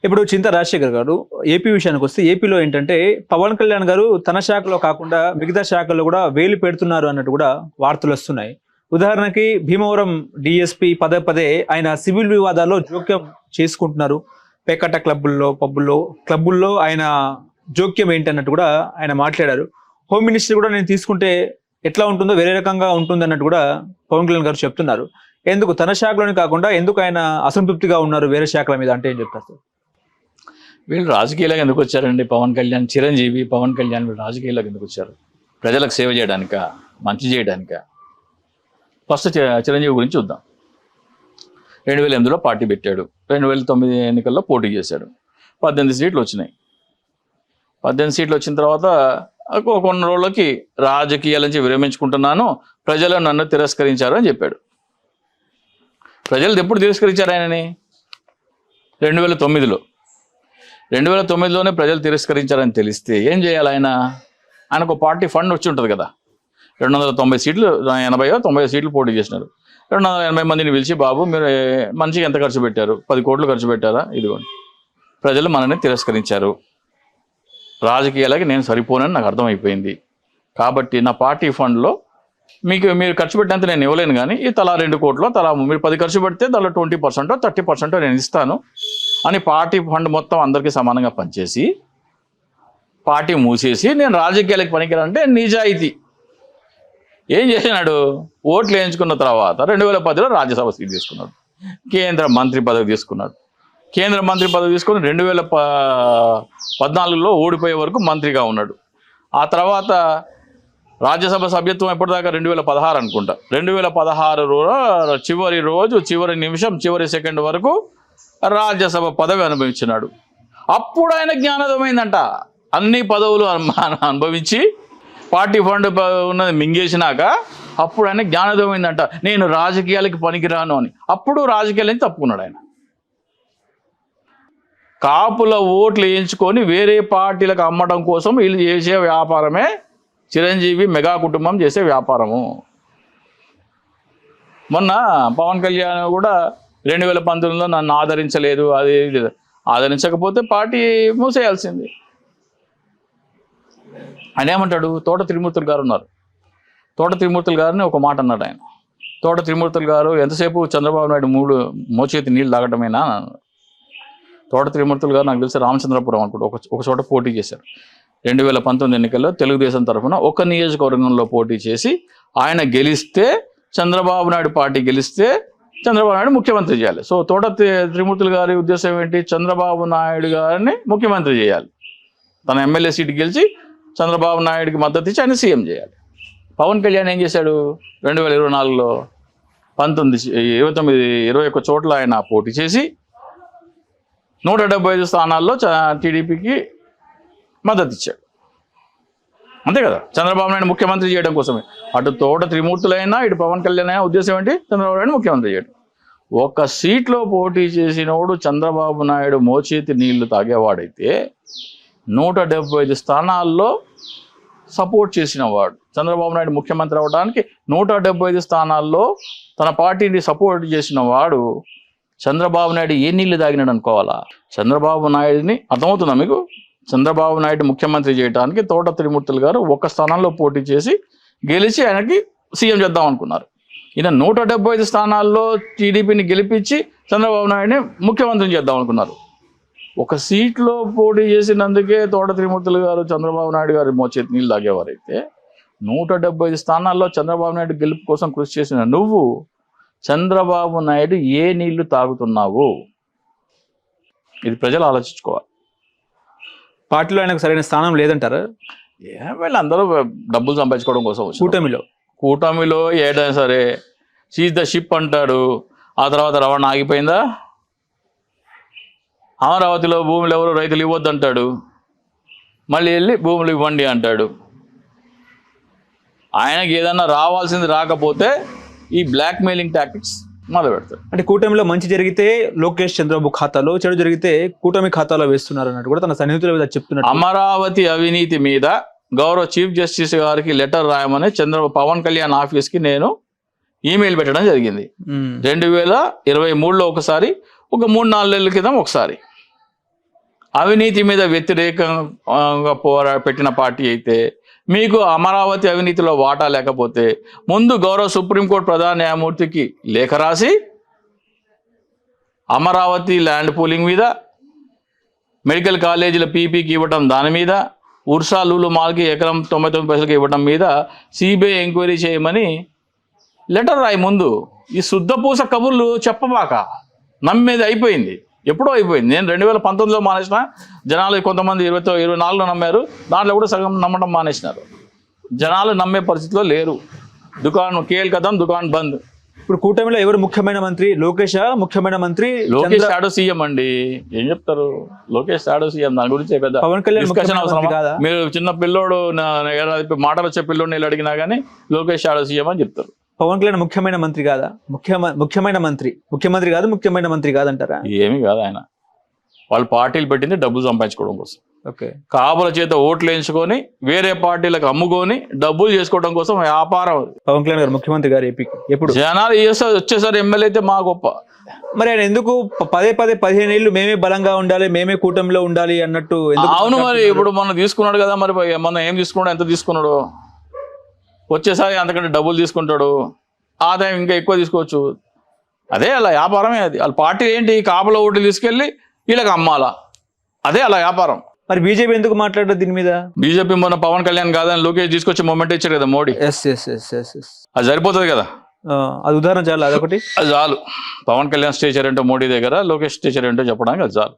ఇప్పుడు చింత రాజశేఖర్ గారు ఏపీ విషయానికి వస్తే ఏపీలో ఏంటంటే పవన్ కళ్యాణ్ గారు తన శాఖలో కాకుండా మిగతా శాఖల్లో కూడా వేలు పెడుతున్నారు అన్నట్టు కూడా వార్తలు వస్తున్నాయి. ఉదాహరణకి భీమవరం డిఎస్పీ పదే పదే ఆయన సివిల్ వివాదాల్లో జోక్యం చేసుకుంటున్నారు. పేకట్ట క్లబ్బుల్లో ఆయన జోక్యం ఏంటన్నట్టు కూడా ఆయన మాట్లాడారు. హోమ్ మినిస్టర్ కూడా నేను తీసుకుంటే ఎట్లా ఉంటుందో వేరే రకంగా ఉంటుంది అన్నట్టు కూడా పవన్ కళ్యాణ్ గారు చెప్తున్నారు. ఎందుకు తన శాఖలోనే కాకుండా ఎందుకు ఆయన అసంతృప్తిగా ఉన్నారు వేరే శాఖల మీద అంటే ఏం చెప్తారు? వీళ్ళు రాజకీయాలకు ఎందుకు వచ్చారండి? పవన్ కళ్యాణ్ చిరంజీవి పవన్ కళ్యాణ్ వీళ్ళు రాజకీయాలకు ఎందుకు వచ్చారు? ప్రజలకు సేవ చేయడానిక, మంచి చేయడానిక? ఫస్ట్ చిరంజీవి గురించి చూద్దాం. 2008లో పార్టీ పెట్టాడు. 2009 ఎన్నికల్లో పోటీ చేశాడు. 18 సీట్లు వచ్చినాయి. 18 సీట్లు వచ్చిన తర్వాత కొన్ని రోజులకి రాజకీయాల నుంచి విరమించుకుంటున్నాను, ప్రజలు నన్ను తిరస్కరించారు అని చెప్పాడు. ప్రజలు ఎప్పుడు తిరస్కరించారు ఆయనని? 2009లో. 2009లోనే ప్రజలు తిరస్కరించారని తెలిస్తే ఏం చేయాలి? ఆయనకు పార్టీ ఫండ్ వచ్చి ఉంటుంది కదా. 290 సీట్లు 80-90 సీట్లు పోటీ చేసినారు. 280 మందిని పిలిచి, బాబు మీరు మంచిగా ఎంత ఖర్చు పెట్టారు? 10 కోట్లు ఖర్చు పెట్టారా? ఇదిగోండి, ప్రజలు మనల్ని తిరస్కరించారు, రాజకీయాలకి నేను సరిపోనని నాకు అర్థమైపోయింది, కాబట్టి నా పార్టీ ఫండ్లో మీరు ఖర్చు పెట్టినంత నేను ఇవ్వలేను, కానీ ఈ తలా 2 కోట్లు తలా మీరు 10 ఖర్చు పెడితే దానిలో 20% 30% నేను ఇస్తాను అని పార్టీ ఫండ్ మొత్తం అందరికీ సమానంగా పనిచేసి పార్టీ మూసేసి నేను రాజకీయాలకు పనికిరానంటే నిజాయితీ. ఏం చేసినాడు? ఓట్లు వేయించుకున్న తర్వాత 2010లో రాజ్యసభ సీట్ తీసుకున్నాడు, కేంద్ర మంత్రి పదవి తీసుకున్నాడు. కేంద్ర మంత్రి పదవి తీసుకుని 2014లో ఓడిపోయే వరకు మంత్రిగా ఉన్నాడు. ఆ తర్వాత రాజ్యసభ సభ్యత్వం ఎప్పటిదాకా 2016 అనుకుంటా. 2016 చివరి నిమిషం చివరి సెకండ్ వరకు రాజ్యసభ పదవి అనుభవించినాడు. అప్పుడు ఆయన జ్ఞానోదయమైందంట. అన్ని పదవులు అనుభవించి పార్టీ ఫండ్ ఉన్నది మింగేసినాక అప్పుడు ఆయన జ్ఞానోదయమైందంట, నేను రాజకీయాలకి పనికిరాను అని. అప్పుడు రాజకీయాల నుంచి తప్పుకున్నాడు ఆయన. కాపుల ఓట్లు వేయించుకొని వేరే పార్టీలకు అమ్మడం కోసం వీళ్ళు చేసే వ్యాపారమే చిరంజీవి మెగా కుటుంబం చేసే వ్యాపారము. మొన్న పవన్ కళ్యాణ్ కూడా 2019లో నన్ను ఆదరించలేదు, అది ఆదరించకపోతే పార్టీ మూసేయాల్సింది. ఆయన ఏమంటాడు? తోట త్రిమూర్తులు గారు ఉన్నారు. తోట త్రిమూర్తులు గారిని ఒక మాట అన్నాడు ఆయన. తోట త్రిమూర్తులు గారు ఎంతసేపు చంద్రబాబు నాయుడు మోచేతి నీళ్ళు తాగటమేనా అన్నాడు. తోట త్రిమూర్తులు గారు నాకు తెలిసి రామచంద్రపురం అనుకుంటా ఒక చోట పోటీ చేశారు. 2019 ఎన్నికల్లో తెలుగుదేశం తరఫున ఒక నియోజకవర్గంలో పోటీ చేసి ఆయన గెలిస్తే, చంద్రబాబు నాయుడు పార్టీ గెలిస్తే చంద్రబాబు నాయుడు ముఖ్యమంత్రి చేయాలి. సో తోట త్రిమూర్తులు గారి ఉద్దేశం ఏంటి? చంద్రబాబు నాయుడు గారిని ముఖ్యమంత్రి చేయాలి. తన ఎమ్మెల్యే సీటు గెలిచి చంద్రబాబు నాయుడికి మద్దతు ఇచ్చి ఆయన సీఎం చేయాలి. పవన్ కళ్యాణ్ ఏం చేశాడు? 2024లో 21 చోట్ల ఆయన పోటీ చేసి 175 స్థానాల్లో టీడీపీకి మద్దతు ఇచ్చాడు. అంతే కదా, చంద్రబాబు నాయుడు ముఖ్యమంత్రి చేయడం కోసమే. అటు తోట త్రిమూర్తులైనా ఇటు పవన్ కళ్యాణ్ అయినా ఉద్దేశం ఏంటి? చంద్రబాబు నాయుడు ముఖ్యమంత్రి చేయడం. ఒక సీట్లో పోటీ చేసినోడు చంద్రబాబు నాయుడు మోచేతి నీళ్లు తాగేవాడైతే 175 స్థానాల్లో సపోర్ట్ చేసిన వాడు, చంద్రబాబు నాయుడు ముఖ్యమంత్రి అవ్వడానికి 175 స్థానాల్లో తన పార్టీని సపోర్ట్ చేసిన వాడు చంద్రబాబు నాయుడు ఏ నీళ్లు తాగినాడు అనుకోవాలా? చంద్రబాబు నాయుడిని అర్థమవుతుందా మీకు? చంద్రబాబు నాయుడు ముఖ్యమంత్రి చేయడానికి తోట త్రిమూర్తులు గారు ఒక స్థానంలో పోటీ చేసి గెలిచి ఆయనకి సీఎం చేద్దాం అనుకున్నారు. ఈయన 175 స్థానాల్లో టీడీపీని గెలిపించి చంద్రబాబు నాయుడిని ముఖ్యమంత్రిని చేద్దాం అనుకున్నారు. ఒక సీట్లో పోటీ చేసినందుకే తోట త్రిమూర్తులు గారు చంద్రబాబు నాయుడు గారి మోచేతి నీళ్ళు తాగేవారైతే 175 స్థానాల్లో చంద్రబాబు నాయుడు గెలుపు కోసం కృషి చేసిన నువ్వు చంద్రబాబు నాయుడు ఏ నీళ్లు తాగుతున్నావు? ఇది ప్రజలు ఆలోచించుకోవాలి. పార్టీలో ఆయనకు సరైన స్థానం లేదంటారా? వీళ్ళందరూ డబ్బులు సంపాదించుకోవడం కోసం కూటమిలో ఏదైనా సరే సీజ్ ద షిప్ అంటాడు. ఆ తర్వాత రవాణా ఆగిపోయిందా? అమరావతిలో భూములు ఎవరు రైతులు ఇవ్వద్దు అంటాడు, మళ్ళీ వెళ్ళి భూములు ఇవ్వండి అంటాడు. ఆయనకి ఏదన్నా రావాల్సింది రాకపోతే ఈ బ్లాక్ మెయిలింగ్ టాక్టిక్స్ మొదలు పెడతారు. అంటే కూటమిలో మంచి జరిగితే లోకేష్ చంద్రబాబు ఖాతాలో, చెడు జరిగితే కూటమి ఖాతాలో వేస్తున్నారు అన్నట్టు కూడా తన సన్నిహితుల మీద చెప్తున్నారు. అమరావతి అవినీతి మీద గౌరవ చీఫ్ జస్టిస్ గారికి లెటర్ రాయమని పవన్ కళ్యాణ్ ఆఫీస్కి నేను ఈమెయిల్ పెట్టడం జరిగింది. 2023లో ఒకసారి, ఒక 3-4 నెలల క్రితం ఒకసారి. అవినీతి మీద వ్యతిరేకంగా పెట్టిన పార్టీ అయితే, మీకు అమరావతి అవినీతిలో వాటా లేకపోతే ముందు గౌరవ సుప్రీంకోర్టు ప్రధాన న్యాయమూర్తికి లేఖ రాసి అమరావతి ల్యాండ్ పూలింగ్ మీద, మెడికల్ కాలేజీల పీపీకి ఇవ్వటం దాని మీద, ఉర్సా లూలు మాల్కి ఎకరం 99 పైసలకి ఇవ్వటం మీద సిబిఐ ఎంక్వైరీ చేయమని లెటర్ రాయి ముందు. ఈ శుద్ధపూస కబుర్లు చెప్పబాక, నమ్మేది అయిపోయింది, ఎప్పుడో అయిపోయింది. నేను 2019లో మానేసిన, జనాలు కొంతమంది 24లో నమ్మారు, దాంట్లో కూడా సగం నమ్మడం మానేసినారు. జనాలు నమ్మే పరిస్థితిలో లేరు. దుకాణం కేల్ కదం, దుకాణం బంద్. ఇప్పుడు కూటమిలో ఎవరు ముఖ్యమైన మంత్రి? లోకేష్ ముఖ్యమైన మంత్రి? లోకేష్ షాడో సీఎం అండి, ఏం చెప్తారు? లోకేష్ షాడో సీఎం, దాని గురించి పెద్ద పవన్ కళ్యాణ్ డిస్కషన్ ముఖ్యమైన అవసరం మంత్రి కాదా? మీరు చిన్న పిల్లోడు మాటలు వచ్చే పిల్లోడిని వీళ్ళు అడిగినా కానీ లోకేష్ షాడో సీఎం అని చెప్తారు. పవన్ కళ్యాణ్ ముఖ్యమైన మంత్రి కాదా? ముఖ్యమైన మంత్రి, ముఖ్యమంత్రి కాదు, ముఖ్యమైన మంత్రి కాదంటారా? ఏమీ కాదు. ఆయన వాళ్ళు పార్టీలు పెట్టింది డబ్బులు సంపాదించుకోవడం కోసం, ఓకే, కాపుల చేత ఓట్లు వేయించుకొని వేరే పార్టీలకు అమ్ముకొని డబ్బులు చేసుకోవడం కోసం వ్యాపారం. పవన్ కళ్యాణ్ గారు ముఖ్యమంత్రి గారు ఏపీకి ఎప్పుడు? జనాలు వచ్చేసారి ఎమ్మెల్యే అయితే మా గొప్ప. మరి ఆయన ఎందుకు పదే 15 ఏళ్ళు మేమే బలంగా ఉండాలి, మేమే కూటమిలో ఉండాలి అన్నట్టు ఎందుకు? అవును, మరి ఇప్పుడు మనం తీసుకున్నాడు కదా, మరి మనం ఏం తీసుకున్నాడు, ఎంత తీసుకున్నాడు? వచ్చేసారి అంతకంటే డబ్బులు తీసుకుంటాడు, ఆదాయం ఇంకా ఎక్కువ తీసుకోవచ్చు. అదే అలా వ్యాపారమే. అది వాళ్ళ పార్టీ ఏంటి, కాపుల ఓట్లు తీసుకెళ్ళి వీళ్ళకి అమ్మాలా, అదే అలా వ్యాపారం. మరి బీజేపీ ఎందుకు మాట్లాడదు దీని మీద? బీజేపీ మొన్న పవన్ కళ్యాణ్ కాదని లోకేష్ తీసుకొచ్చి మూమెంట్ ఇచ్చారు కదా మోడీ. అది సరిపోతుంది కదా, అది ఉదాహరణ చాలు, అదొకటి అది చాలు. పవన్ కళ్యాణ్ స్టేచర్ ఏంటో మోడీ దగ్గర, లోకేష్ స్టేచర్ ఏంటో చెప్పడానికి అది చాలు.